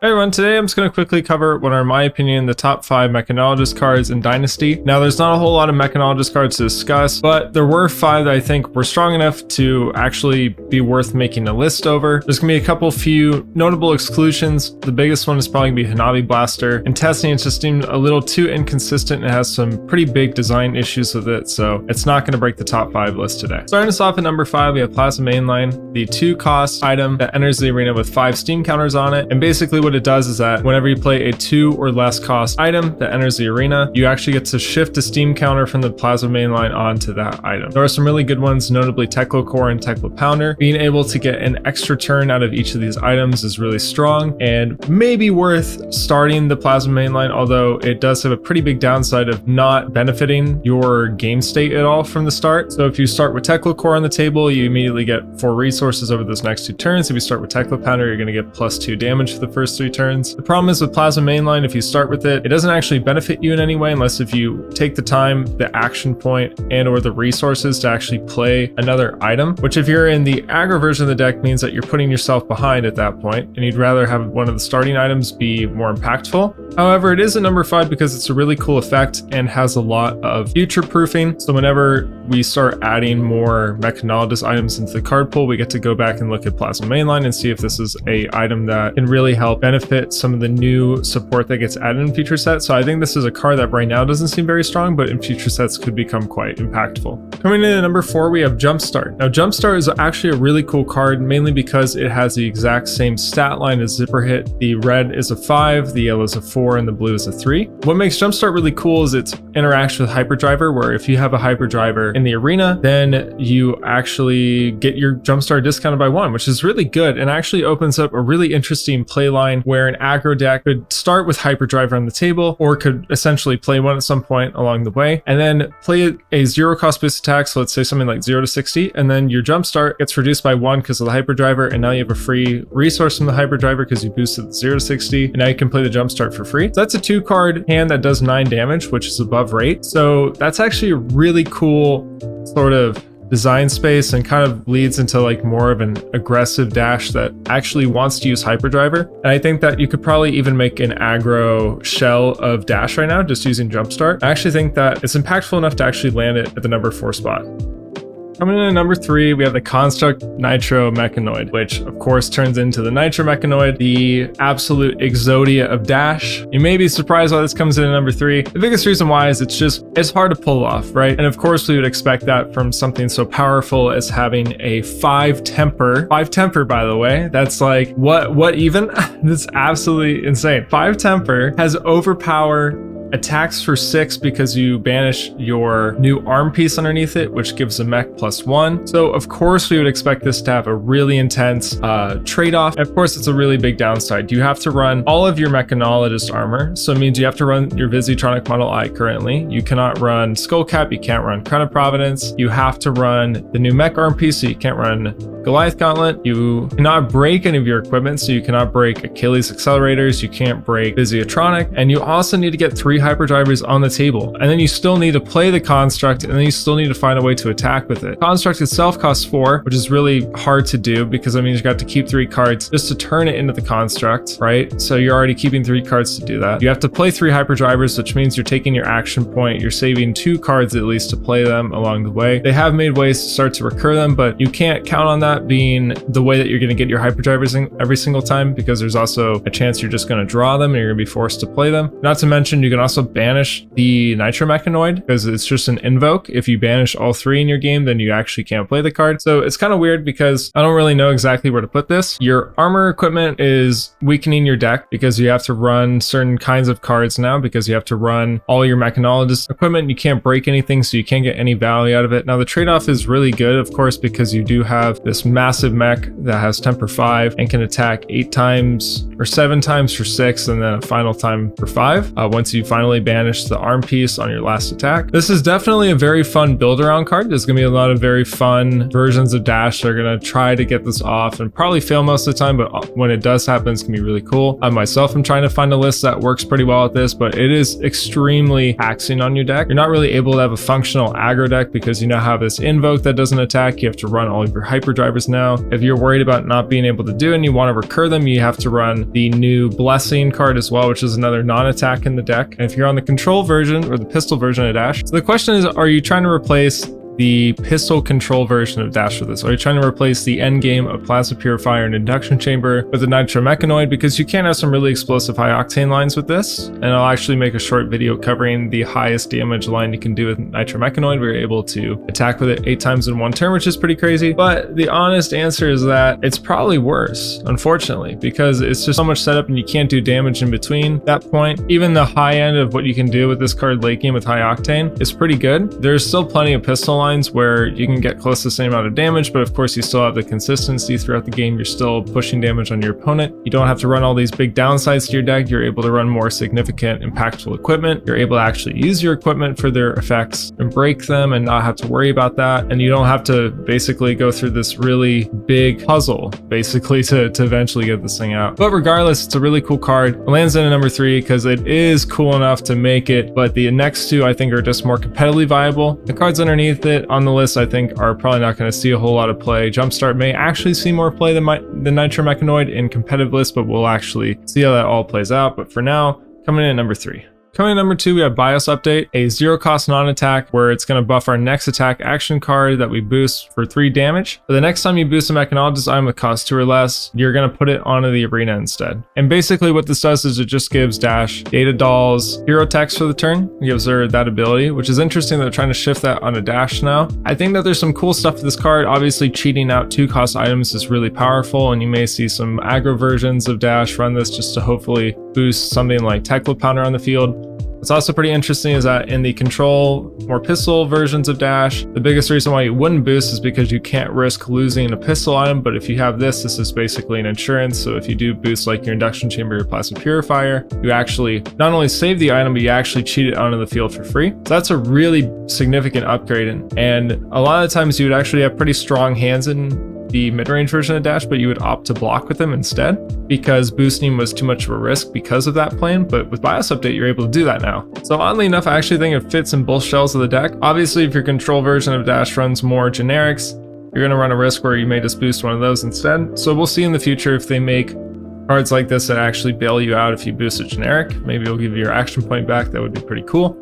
Hey everyone, today I'm just going to quickly cover what are, in my opinion, the top 5 Mechanologist cards in Dynasty. Now, there's not a whole lot of Mechanologist cards to discuss, but there were 5 that I think were strong enough to actually be worth making a list over. There's going to be a few notable exclusions. The biggest one is probably going to be Hanabi Blaster. And testing, it just seemed a little too inconsistent. It has some pretty big design issues with it, so it's not going to break the top 5 list today. Starting us off at number 5, we have Plasma Mainline, the 2-cost item that enters the arena with 5 steam counters on it. And basically what it does is that whenever you play a 2 or less cost item that enters the arena, you actually get to shift a steam counter from the Plasma Mainline onto that item. There are some really good ones, notably Teklovossen and Teklo. Being able to get an extra turn out of each of these items is really strong and maybe worth starting the Plasma Mainline, although it does have a pretty big downside of not benefiting your game state at all from the start. So if you start with Teklovossen on the table, you immediately get 4 resources over those next 2 turns. If you start with Teklo, you're going to get +2 damage for the first 3 turns. The problem is with Plasma Mainline, if you start with it, it doesn't actually benefit you in any way unless if you take the time, the action point, and or the resources to actually play another item, which if you're in the aggro version of the deck means that you're putting yourself behind at that point, and you'd rather have one of the starting items be more impactful. However, it is at number 5 because it's a really cool effect and has a lot of future proofing. So whenever we start adding more Mechanologist items into the card pool, we get to go back and look at Plasma Mainline and see if this is a item that can really help benefit some of the new support that gets added in future sets. So I think this is a card that right now doesn't seem very strong, but in future sets could become quite impactful. Coming in at number 4, we have Jumpstart. Now, Jumpstart is actually a really cool card, mainly because it has the exact same stat line as Zipper Hit. The red is a 5, the yellow is a 4, and the blue is a 3. What makes Jumpstart really cool is its interaction with Hyperdriver, where if you have a Hyperdriver in the arena, then you actually get your Jumpstart discounted by 1, which is really good and actually opens up a really interesting play line where an aggro deck could start with Hyperdriver on the table or could essentially play one at some point along the way and then play a 0-cost boost attack. So let's say something like 0 to 60, and then your Jumpstart gets reduced by 1 because of the Hyperdriver, and now you have a free resource from the Hyperdriver because you boosted the 0 to 60, and now you can play the Jumpstart for free. So that's a 2-card hand that does 9 damage, which is above rate. So that's actually a really cool sort of design space and kind of leads into like more of an aggressive dash that actually wants to use Hyperdriver. And I think that you could probably even make an aggro shell of dash right now just using Jumpstart. I actually think that it's impactful enough to actually land it at the number 4 spot. Coming in at number 3, we have the Construct Nitro Mechanoid, which of course turns into the Nitro Mechanoid, the absolute exodia of Dash. You may be surprised why this comes in at number 3. The biggest reason why is it's hard to pull off, right? And of course we would expect that from something so powerful as having a 5 temper. 5 temper, by the way, that's like, what even? That's absolutely insane. 5 temper has overpower, attacks for 6 because you banish your new arm piece underneath it, which gives a mech +1. So of course we would expect this to have a really intense trade-off. Of course, it's a really big downside. You have to run all of your Mechanologist armor. So it means you have to run your Visitronic Model I currently. You cannot run Skullcap, you can't run Crown of Providence. You have to run the new mech arm piece, so you can't run Goliath Gauntlet. You cannot break any of your equipment, so you cannot break Achilles accelerators, you can't break Visitronic, and you also need to get 3 Hyperdrivers on the table. And then you still need to play the Construct, and then you still need to find a way to attack with it. Construct itself costs 4, which is really hard to do because that means you got to keep 3 cards just to turn it into the Construct, right? So you're already keeping 3 cards to do that. You have to play 3 Hyperdrivers, which means you're taking your action point, you're saving 2 cards at least to play them along the way. They have made ways to start to recur them, but you can't count on that being the way that you're going to get your Hyperdrivers in every single time, because there's also a chance you're just going to draw them and you're going to be forced to play them. Not to mention, you can also banish the Nitro Mechanoid because it's just an invoke. If you banish all 3 in your game, then you actually can't play the card. So it's kind of weird because I don't really know exactly where to put this. Your armor equipment is weakening your deck because you have to run certain kinds of cards now, because you have to run all your Mechanologist equipment. You can't break anything, so you can't get any value out of it. Now the trade-off is really good, of course, because you do have this massive mech that has temper 5 and can attack 8 times or 7 times for 6, and then a final time for 5 once you find finally banish the arm piece on your last attack. This is definitely a very fun build around card. There's gonna be a lot of very fun versions of Dash that are gonna try to get this off and probably fail most of the time, but when it does happen, it's gonna be really cool. I myself am trying to find a list that works pretty well at this, but it is extremely taxing on your deck. You're not really able to have a functional aggro deck because you now have this invoke that doesn't attack. You have to run all of your hyperdrivers now. If you're worried about not being able to do it and you want to recur them, you have to run the new Blessing card as well, which is another non-attack in the deck. And if you're on the control version or the pistol version of Dash, so the question is, are you trying to replace the pistol control version of Dash with this? Are you trying to replace the end game of Plasma Purifier and Induction Chamber with the Nitro Mechanoid? Because you can have some really explosive high octane lines with this, and I'll actually make a short video covering the highest damage line you can do with Nitro Mechanoid. We're able to attack with it 8 times in one turn, which is pretty crazy. But the honest answer is that it's probably worse, unfortunately, because it's just so much setup and you can't do damage in between that point. Even the high end of what you can do with this card late game with high octane is pretty good. There's still plenty of pistol lines where you can get close to the same amount of damage, but of course you still have the consistency throughout the game. You're still pushing damage on your opponent. You don't have to run all these big downsides to your deck. You're able to run more significant, impactful equipment. You're able to actually use your equipment for their effects and break them and not have to worry about that. And you don't have to basically go through this really big puzzle basically to eventually get this thing out. But regardless, it's a really cool card. It lands in at number 3 because it is cool enough to make it, but the next 2 I think are just more competitively viable. The cards underneath it on the list I think are probably not going to see a whole lot of play. Jumpstart may actually see more play than the Nitro Mechanoid in competitive lists, but we'll actually see how that all plays out. But for now, coming in at number 3. Coming in number 2, we have BIOS Update, a 0-cost non-attack where it's going to buff our next attack action card that we boost for 3 damage. But the next time you boost a mechanologist item with cost 2 or less, you're going to put it onto the arena instead. And basically what this does is it just gives Dash Data Doll's hero text for the turn. It gives her that ability, which is interesting that they're trying to shift that onto Dash now. I think that there's some cool stuff with this card. Obviously cheating out 2-cost items is really powerful, and you may see some aggro versions of Dash run this just to hopefully boost something like Teklovossen on the field. What's also pretty interesting is that in the control, more pistol versions of Dash, the biggest reason why you wouldn't boost is because you can't risk losing a pistol item. But if you have this is basically an insurance. So if you do boost like your Induction Chamber or Plasma Purifier, you actually not only save the item, but you actually cheat it onto the field for free. So that's a really significant upgrade. And a lot of times you would actually have pretty strong hands in the mid-range version of Dash, but you would opt to block with them instead because boosting was too much of a risk because of that plan. But with BIOS Update, you're able to do that now. So oddly enough, I actually think it fits in both shells of the deck. Obviously, if your control version of Dash runs more generics, you're going to run a risk where you may just boost one of those instead. So we'll see in the future if they make cards like this that actually bail you out if you boost a generic. Maybe it'll give you your action point back. That would be pretty cool.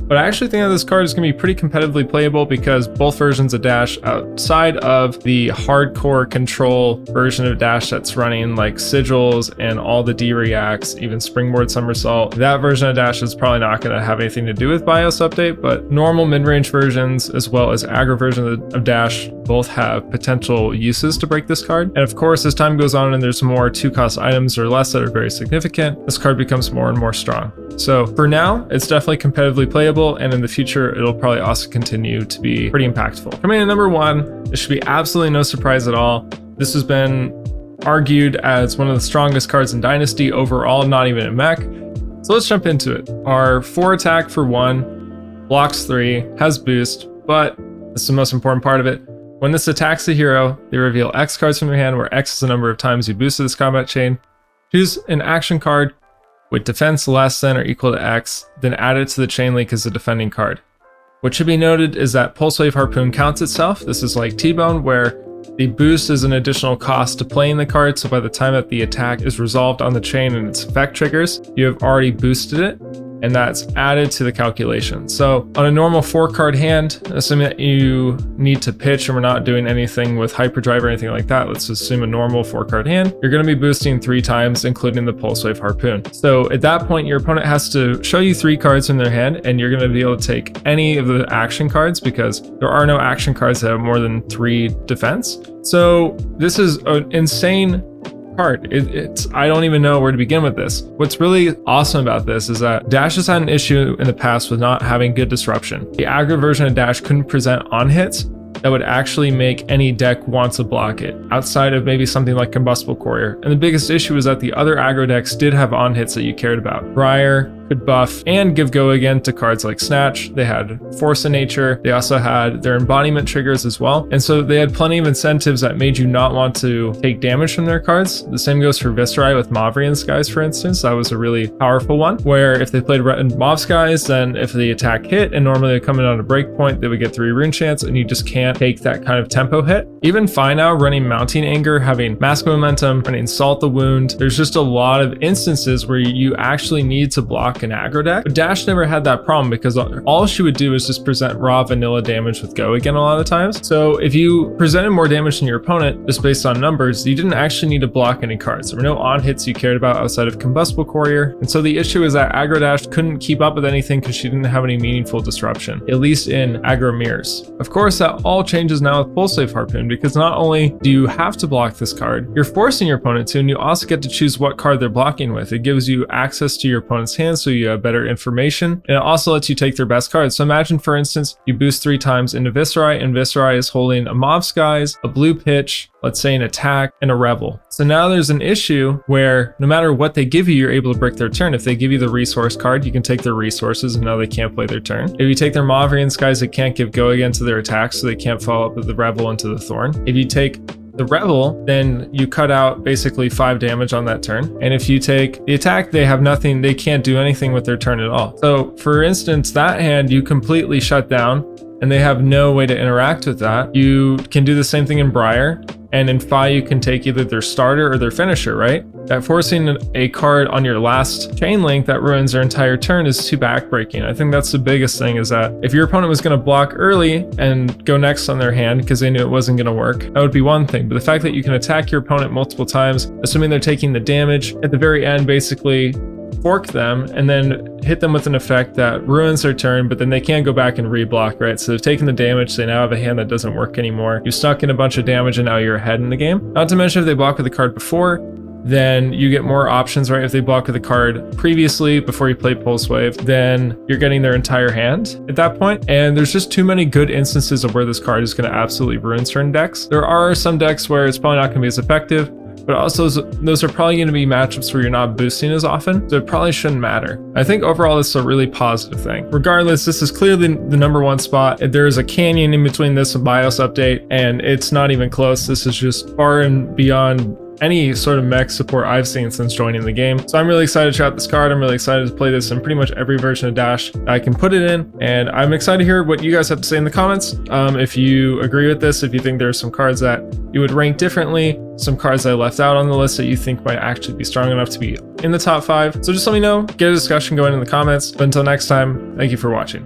But I actually think that this card is going to be pretty competitively playable because both versions of Dash, outside of the hardcore control version of Dash that's running like sigils and all the D-reacts, even springboard somersault, that version of Dash is probably not going to have anything to do with BIOS Update, but normal mid-range versions as well as aggro version of Dash both have potential uses to break this card. And of course, as time goes on and there's more 2-cost items or less that are very significant, this card becomes more and more strong. So for now, it's definitely competitively playable, and in the future, it'll probably also continue to be pretty impactful. Coming in at number 1, this should be absolutely no surprise at all. This has been argued as one of the strongest cards in Dynasty overall, not even in Mech. So let's jump into it. Our 4 attack for 1, blocks 3, has boost, but this is the most important part of it. When this attacks a hero, they reveal X cards from their hand, where X is the number of times you boosted this combat chain. Choose an action card with defense less than or equal to X, then add it to the chain link as a defending card. What should be noted is that Pulse Wave Harpoon counts itself. This is like T-Bone, where the boost is an additional cost to playing the card, so by the time that the attack is resolved on the chain and its effect triggers, you have already boosted it, and that's added to the calculation. So on a normal 4-card hand, assuming that you need to pitch and we're not doing anything with hyperdrive or anything like that, let's assume a normal 4-card hand, you're going to be boosting 3 times, including the Pulse Wave Harpoon. So at that point, your opponent has to show you 3 cards in their hand, and you're going to be able to take any of the action cards because there are no action cards that have more than 3 defense. So this is an insane card. I don't even know where to begin with this. What's really awesome about this is that Dash has had an issue in the past with not having good disruption. The aggro version of Dash couldn't present on hits that would actually make any deck want to block it, outside of maybe something like Combustible Courier. And the biggest issue is that the other aggro decks did have on hits that you cared about. Briar, could buff and give go again to cards like Snatch. They had Force of Nature. They also had their embodiment triggers as well. And so they had plenty of incentives that made you not want to take damage from their cards. The same goes for Viscerai with Mavrian Skies, for instance. That was a really powerful one, where if they played Mav Skies, then if the attack hit and normally they come in on a break point, they would get 3 rune chance, and you just can't take that kind of tempo hit. Even Finau running Mounting Anger, having Mask Momentum, running Salt the Wound, there's just a lot of instances where you actually need to block an aggro deck. But Dash never had that problem because all she would do is just present raw vanilla damage with go again a lot of the times. So if you presented more damage than your opponent just based on numbers, you didn't actually need to block any cards. There were no on hits you cared about outside of Combustible Courier. And so the issue is that aggro Dash couldn't keep up with anything because she didn't have any meaningful disruption, at least in aggro mirrors. Of course, that all changes now with Pulse Wave Harpoon, because not only do you have to block this card, you're forcing your opponent to, and you also get to choose what card they're blocking with. It gives you access to your opponent's hand, so you have better information, and it also lets you take their best cards. So imagine, for instance, you boost 3 times into Viscerai, and Viscerai is holding a Mav Skies, a Blue Pitch, let's say an Attack, and a Revel. So now there's an issue where no matter what they give you, you're able to break their turn. If they give you the resource card, you can take their resources, and now they can't play their turn. If you take their Mavrian Skies, they can't give go again to their attacks, so they can't follow up with the Revel into the Thorn. If you take the Revel, then you cut out basically 5 damage on that turn. And if you take the attack, they have nothing, they can't do anything with their turn at all. So for instance, that hand you completely shut down and they have no way to interact with that. You can do the same thing in Briar, and in Fi you can take either their starter or their finisher, right? That forcing a card on your last chain link that ruins their entire turn is too backbreaking. I think that's the biggest thing, is that if your opponent was going to block early and go next on their hand because they knew it wasn't going to work, that would be one thing. But the fact that you can attack your opponent multiple times, assuming they're taking the damage, at the very end basically fork them and then hit them with an effect that ruins their turn, but then they can't go back and reblock, right? So they've taken the damage, they now have a hand that doesn't work anymore. You snuck in a bunch of damage and now you're ahead in the game. Not to mention if they block with the card before, then you get more options, right? If they block with a card previously before you play Pulse Wave, then you're getting their entire hand at that point. And there's just too many good instances of where this card is going to absolutely ruin certain decks. There are some decks where it's probably not going to be as effective, but also those are probably going to be matchups where you're not boosting as often, so it probably shouldn't matter. I think overall this is a really positive thing. Regardless, this is clearly the #1 spot. There is a canyon in between this and BIOS update, and it's not even close. This is just far and beyond any sort of mech support I've seen since joining the game. So I'm really excited to try out this card. I'm really excited to play this in pretty much every version of Dash I can put it in, and I'm excited to hear what you guys have to say in the comments. If you agree with this, if you think there's some cards that you would rank differently, some cards I left out on the list that you think might actually be strong enough to be in the top 5. So just let me know, get a discussion going in the comments. But until next time, thank you for watching.